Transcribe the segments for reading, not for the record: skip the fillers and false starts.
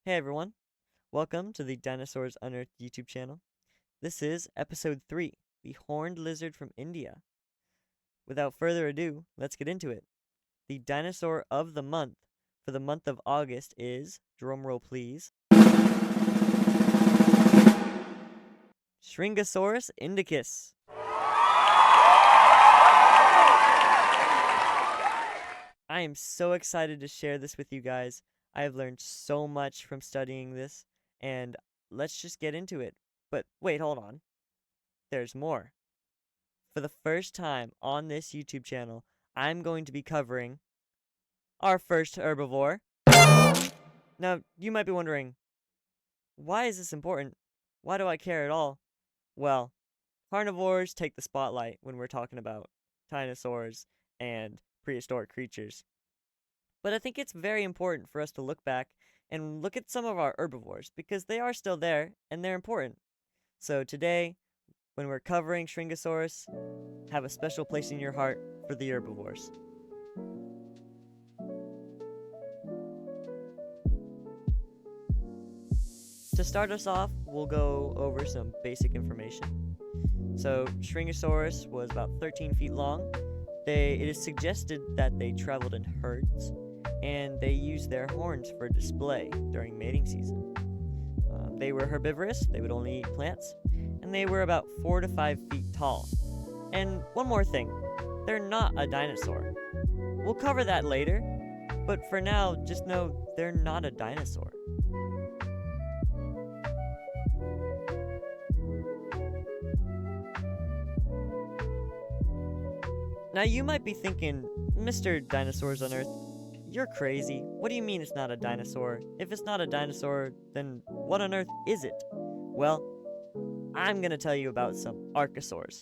Hey everyone, welcome to the Dinosaurs Unearthed YouTube channel. This is episode 3, the horned lizard from India. Without further ado, let's get into it. The dinosaur of the month for the month of August is, drumroll please, Shringasaurus Indicus. I am so excited to share this with you guys. I have learned so much from studying this, and let's just get into it. But wait, hold on. There's more. For the first time on this YouTube channel, I'm going to be covering our first herbivore. Now, you might be wondering, why is this important? Why do I care at all? Well, carnivores take the spotlight when we're talking about dinosaurs and prehistoric creatures. But I think it's very important for us to look back and look at some of our herbivores because they are still there and they're important. So today, when we're covering Shringasaurus, have a special place in your heart for the herbivores. To start us off, we'll go over some basic information. So, Shringasaurus was about 13 feet long. It is suggested that they traveled in herds, and they used their horns for display during mating season. They were herbivorous, they would only eat plants, and they were about 4 to 5 feet tall. And one more thing, they're not a dinosaur. We'll cover that later, but for now, just know they're not a dinosaur. Now you might be thinking, Mr. Dinosaurs Unearthed, you're crazy. What do you mean it's not a dinosaur? If it's not a dinosaur, then what on earth is it? Well, I'm gonna tell you about some archosaurs.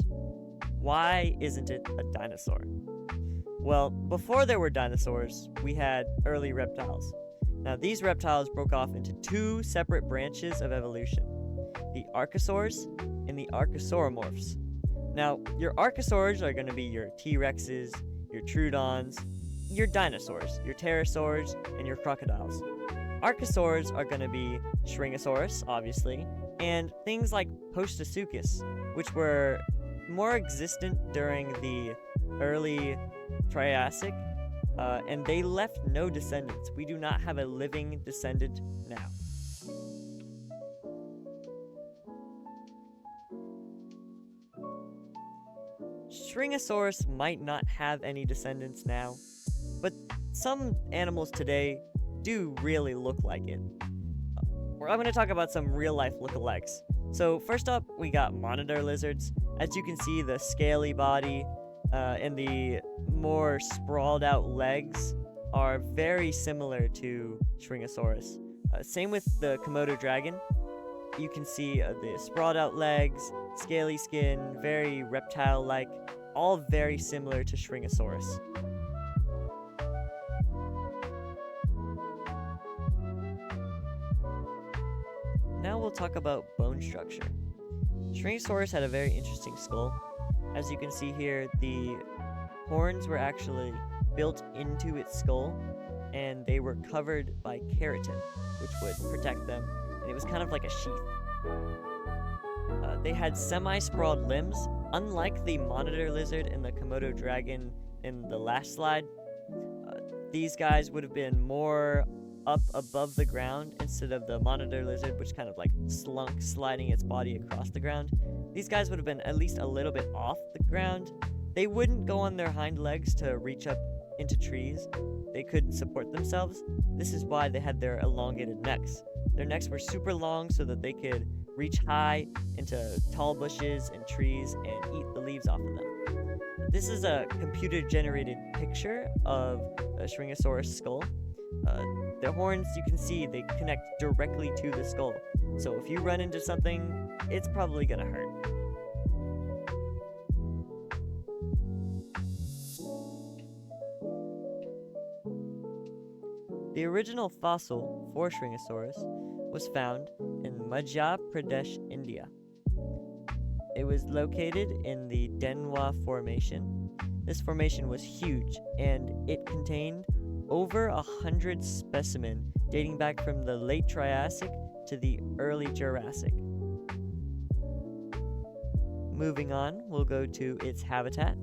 Why isn't it a dinosaur? Well, before there were dinosaurs, we had early reptiles. Now these reptiles broke off into two separate branches of evolution, the archosaurs and the archosauromorphs. Now, your archosaurs are going to be your T-Rexes, your Troodons, your dinosaurs, your pterosaurs, and your crocodiles. Archosaurs are going to be Shringasaurus, obviously, and things like Postosuchus, which were more existent during the early Triassic, and they left no descendants. We do not have a living descendant now. Shringasaurus might not have any descendants now, but some animals today do really look like it. I'm going to talk about some real-life lookalikes. So first up, we got monitor lizards. As you can see, the scaly body and the more sprawled-out legs are very similar to Shringasaurus. Same with the Komodo dragon. You can see the sprawled-out legs, scaly skin, very reptile-like, all very similar to Shringasaurus. Now we'll talk about bone structure. Shringasaurus had a very interesting skull. As you can see here, the horns were actually built into its skull, and they were covered by keratin, which would protect them, and it was kind of like a sheath. They had semi-sprawled limbs, unlike the monitor lizard and the Komodo dragon in the last slide. These guys would have been more up above the ground instead of the monitor lizard, which kind of like slunk, sliding its body across the ground. These guys would have been at least a little bit off the ground. They wouldn't go on their hind legs to reach up into trees. They couldn't support themselves. This is why they had their elongated necks. Their necks were super long so that they could reach high into tall bushes and trees and eat the leaves off of them. This is a computer-generated picture of a Shringasaurus skull. Their horns, you can see, they connect directly to the skull. So if you run into something, it's probably gonna hurt. The original fossil for Shringasaurus was found in Madhya Pradesh, India. It was located in the Denwa Formation. This formation was huge, and it contained over 100 specimens dating back from the late Triassic to the early Jurassic. Moving on, we'll go to its habitat.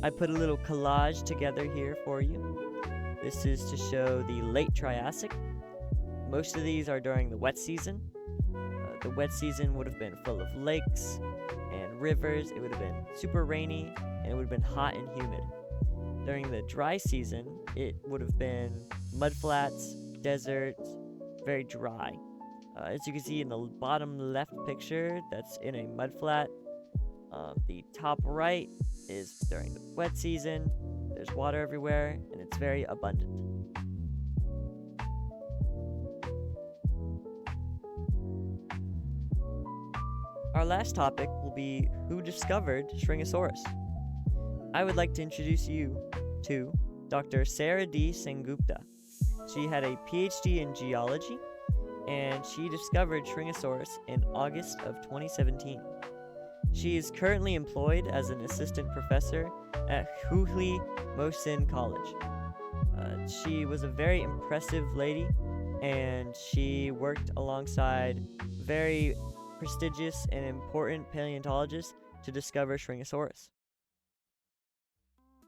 I put a little collage together here for you. This is to show the late Triassic. Most of these are during the wet season. The wet season would have been full of lakes and rivers. It would have been super rainy, and it would have been hot and humid. During the dry season, it would have been mudflats, deserts, very dry. As you can see in the bottom left picture, that's in a mudflat. The top right is during the wet season. There's water everywhere, and it's very abundant. Our last topic will be who discovered Shringasaurus. I would like to introduce you to Dr. Sarah D. Sengupta. She had a PhD in geology, and she discovered Shringasaurus in August of 2017. She is currently employed as an assistant professor at Huhli Mohsin College. She was a very impressive lady, and she worked alongside very prestigious and important paleontologists to discover Shringasaurus.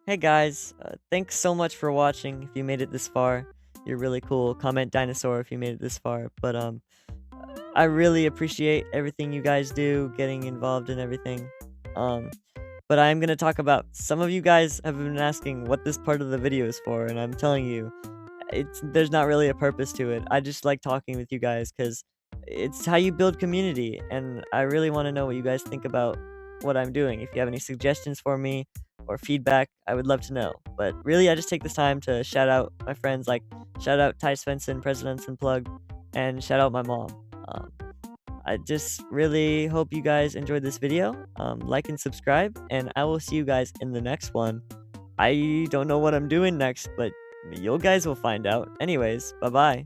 Hey guys, thanks so much for watching. If you made it this far, you're really cool. Comment dinosaur if you made it this far. But I really appreciate everything you guys do, getting involved in everything. But I'm gonna talk about, some of you guys have been asking what this part of the video is for, and I'm telling you, there's not really a purpose to it. I just like talking with you guys because it's how you build community, and I really want to know what you guys think about what I'm doing. If you have any suggestions for me or feedback, I would love to know. But really, I just take this time to shout out my friends, like shout out Ty Svensson, Presidents Unplugged, and shout out my mom. I just really hope you guys enjoyed this video. Like and subscribe, and I will see you guys in the next one. I don't know what I'm doing next, but you guys will find out. Anyways, bye-bye.